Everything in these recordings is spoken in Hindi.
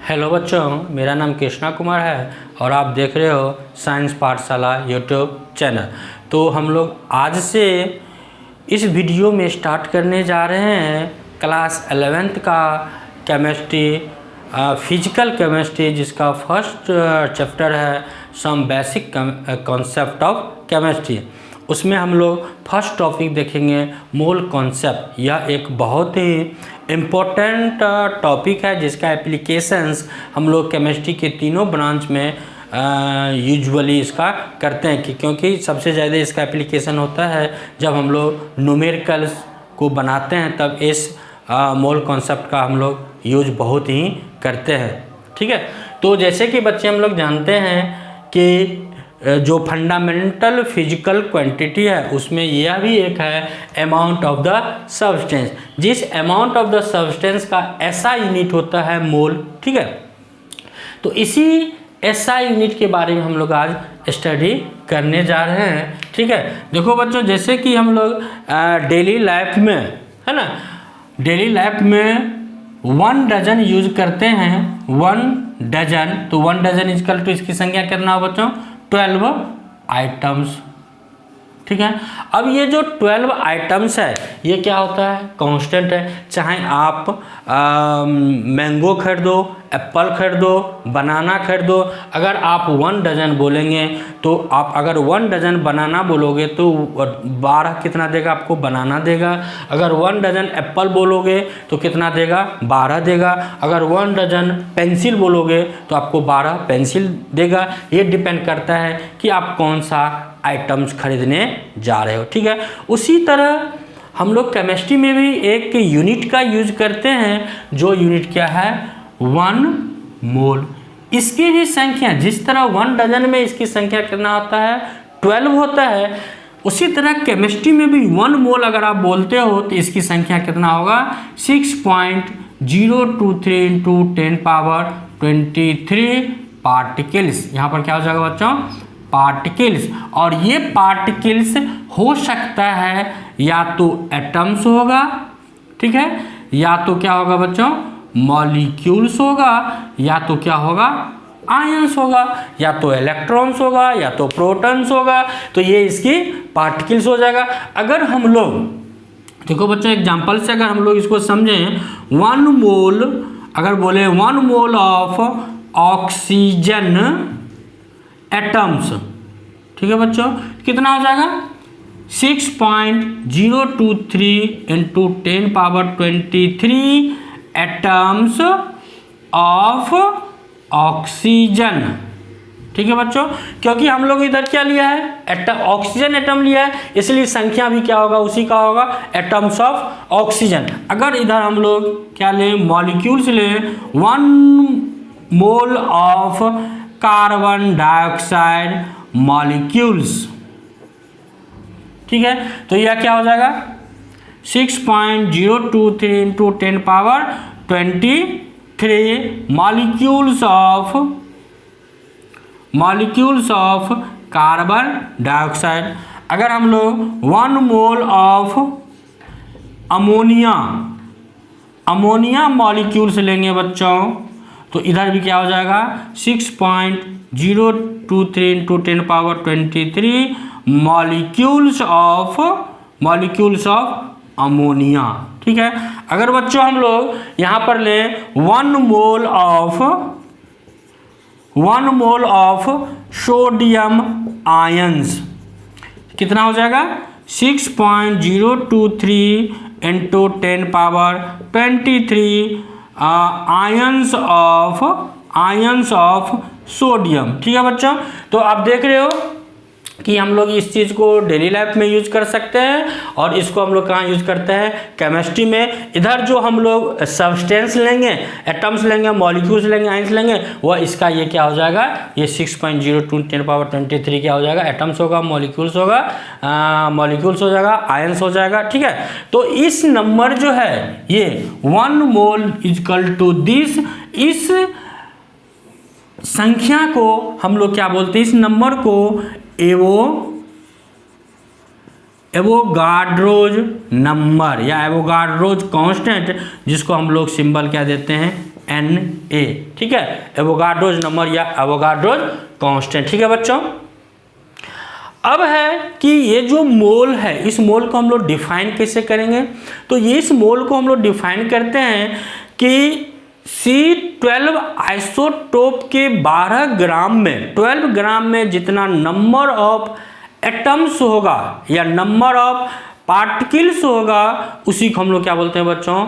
हेलो बच्चों, मेरा नाम कृष्णा कुमार है और आप देख रहे हो साइंस पाठशाला यूट्यूब चैनल। तो हम लोग आज से इस वीडियो में स्टार्ट करने जा रहे हैं क्लास 11th का केमिस्ट्री, फिजिकल केमिस्ट्री, जिसका फर्स्ट चैप्टर है some basic concept of chemistry. उसमें हम लोग फर्स्ट टॉपिक देखेंगे मोल कॉन्सेप्ट। यह एक बहुत ही इम्पोर्टेंट टॉपिक है जिसका एप्लीकेशंस हम लोग केमिस्ट्री के तीनों ब्रांच में यूजुअली इसका करते हैं क्योंकि सबसे ज़्यादा इसका एप्लीकेशन होता है जब हम लोग न्यूमेरिकल्स को बनाते हैं, तब इस मोल कॉन्सेप्ट का हम लोग यूज बहुत ही करते हैं। ठीक है, तो जैसे कि बच्चे हम लोग जानते हैं कि जो फंडामेंटल फिजिकल क्वांटिटी है उसमें यह भी एक है अमाउंट ऑफ द सब्सटेंस। जिस अमाउंट ऑफ द सब्सटेंस का ऐसा यूनिट होता है मोल। ठीक है, तो इसी SI यूनिट के बारे में हम लोग आज स्टडी करने जा रहे हैं। ठीक है, देखो बच्चों, जैसे कि हम लोग डेली लाइफ में, है ना, डेली लाइफ में 1 डजन यूज करते हैं। 1 डजन, तो 1 डजन इजकल टू इसकी संख्या कितना हो बच्चों? 12 आइटम्स। ठीक है, अब ये जो 12 आइटम्स है ये क्या होता है? कांस्टेंट है। चाहे आप मैंगो खरीदो, एप्पल खरीदो, बनाना खरीदो, अगर आप 1 डजन बोलेंगे तो आप अगर 1 डजन बनाना बोलोगे तो 12 कितना देगा आपको? बनाना देगा। अगर 1 डजन एप्पल बोलोगे तो कितना देगा? 12 देगा। अगर 1 डजन पेंसिल बोलोगे तो आपको 12 पेंसिल देगा। ये डिपेंड करता है कि आप कौन सा आइटम्स खरीदने जा रहे हो। ठीक है, उसी तरह हम लोग केमिस्ट्री में भी एक यूनिट का यूज करते हैं, जो यूनिट क्या है? 1 मोल। इसकी भी संख्या जिस तरह 1 डजन में इसकी संख्या कितना होता है? 12 होता है। उसी तरह केमिस्ट्री में भी 1 मोल अगर आप बोलते हो तो इसकी संख्या कितना होगा? 6.023 इंटू 10 पावर 23 पार्टिकल्स। यहाँ पर क्या हो जाएगा बच्चों? पार्टिकल्स। और ये पार्टिकल्स हो सकता है या तो एटम्स होगा, ठीक है, या तो क्या होगा बच्चों? मॉलिक्यूल्स होगा, या तो क्या होगा? आयंस होगा, या तो इलेक्ट्रॉन्स होगा, या तो प्रोटॉन्स होगा। तो ये इसकी पार्टिकल्स हो जाएगा। अगर हम लोग देखो बच्चों, एग्जांपल से अगर हम लोग इसको समझें, 1 मोल अगर बोले 1 मोल ऑफ ऑक्सीजन एटम्स, ठीक है बच्चों, कितना हो जाएगा? 6.023 into 10 power 23 atoms of oxygen. ठीक है बच्चों, क्योंकि हम लोग इधर क्या लिया है? ऑक्सीजन एटम लिया है, इसलिए संख्या भी क्या होगा? उसी का होगा, एटम्स ऑफ ऑक्सीजन। अगर इधर हम लोग क्या लें? मॉलिक्यूल्स लें, 1 mole of carbon dioxide molecules. ठीक है, तो यह क्या हो जाएगा? 6.023 into 10 power 23 molecules of carbon dioxide. अगर हम लोग 1 मोल ऑफ अमोनिया मॉलिक्यूल्स लेंगे बच्चों, तो इधर भी क्या हो जाएगा? 6.023 into 10 power 23 molecules of ammonia. ठीक है, अगर बच्चों हम लोग यहाँ पर लें 1 मोल ऑफ सोडियम आयंस, कितना हो जाएगा? 6.023 into 10 power 23 ions of sodium. ठीक है बच्चों, तो आप देख रहे हो कि हम लोग इस चीज़ को डेली लाइफ में यूज कर सकते हैं और इसको हम लोग कहाँ यूज करते हैं? केमिस्ट्री में। इधर जो हम लोग सब्सटेंस लेंगे, एटम्स लेंगे, मॉलिक्यूल्स लेंगे, आयंस लेंगे, वह इसका ये क्या हो जाएगा? ये 6.023 10 पावर 23 क्या हो जाएगा? एटम्स होगा, मॉलिक्यूल्स हो जाएगा, आयंस हो जाएगा। ठीक है, तो इस नंबर जो है ये 1 मोल इजकल टू दिस, इस संख्या को हम लोग क्या बोलते हैं? इस नंबर को एवोगाड्रोज नंबर या एवोगाड्रोज कांस्टेंट, जिसको हम लोग सिंबल क्या देते हैं? Na, ठीक है, एवोगाड्रोज नंबर या एवोगाड्रोज कांस्टेंट। ठीक है बच्चों, अब है कि ये जो मोल है, इस मोल को हम लोग डिफाइन कैसे करेंगे? तो ये इस मोल को हम लोग डिफाइन करते हैं कि C12 आइसोटोप के 12 ग्राम में 12 ग्राम में जितना नंबर ऑफ एटम्स होगा या नंबर ऑफ पार्टिकल्स होगा, उसी को हम लोग क्या बोलते हैं बच्चों?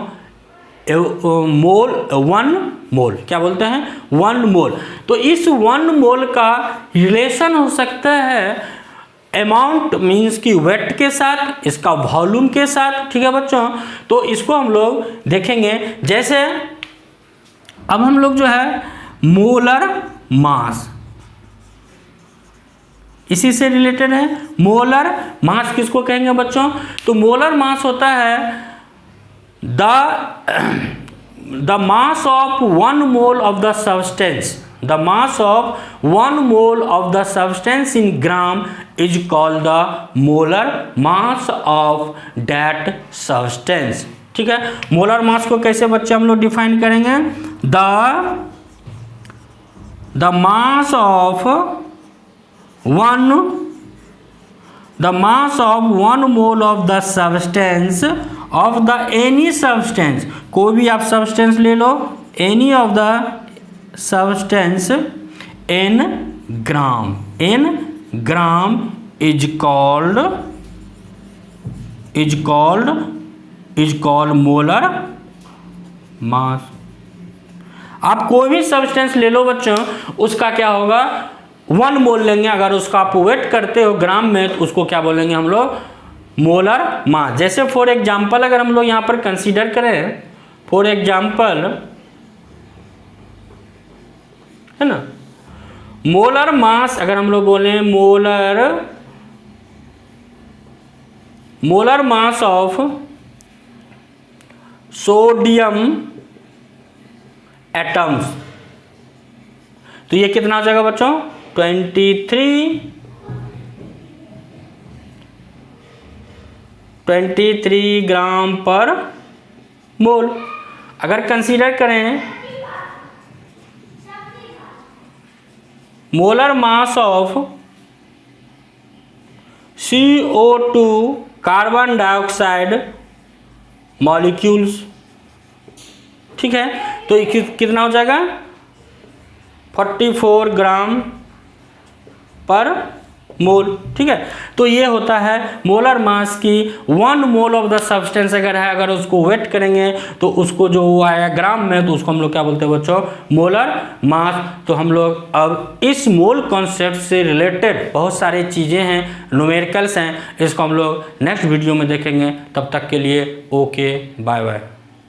मोल, 1 मोल। क्या बोलते हैं? 1 मोल। तो इस 1 मोल का रिलेशन हो सकता है अमाउंट मीन्स की वेट के साथ, इसका वॉल्यूम के साथ। ठीक है बच्चों, तो इसको हम लोग देखेंगे। जैसे अब हम लोग जो है मोलर मास, इसी से रिलेटेड है। मोलर मास किसको कहेंगे बच्चों? तो मोलर मास होता है the mass of 1 mole of the substance. The mass of 1 mole of the substance in gram is called the molar mass of that substance। ठीक है, मोलर मास को कैसे बच्चे हम लोग डिफाइन करेंगे? the mass of 1 mole of the substance of the any substance, कोई भी आप सब्सटेंस ले लो, any of the substance in gram is called molar mass। आप कोई भी सब्सटेंस ले लो बच्चों, उसका क्या होगा? 1 मोल लेंगे। अगर उसका आप वेट करते हो ग्राम में, तो उसको क्या बोलेंगे हम लोग? Molar mass. जैसे फॉर एग्जांपल अगर हम लोग यहाँ पर कंसीडर करें, फॉर एग्जांपल है ना, मोलर मास अगर हम लोग बोले molar mass of sodium atoms, तो ये कितना हो जाएगा बच्चों? 23 ग्राम पर मोल। अगर कंसीडर करें molar mass of CO2 carbon dioxide molecules, ठीक है, तो कितना हो जाएगा? 44 ग्राम पर मोल। ठीक है, तो ये होता है मोलर मास की 1 मोल ऑफ द सब्सटेंस अगर है, अगर उसको वेट करेंगे तो उसको जो आया ग्राम में, तो उसको हम लोग क्या बोलते हैं बच्चों? Molar mass. तो हम लोग अब इस मोल कॉन्सेप्ट से रिलेटेड बहुत सारी चीज़ें हैं, न्यूमेरिकल्स हैं, इसको हम लोग नेक्स्ट वीडियो में देखेंगे। तब तक के लिए ओके, बाय बाय।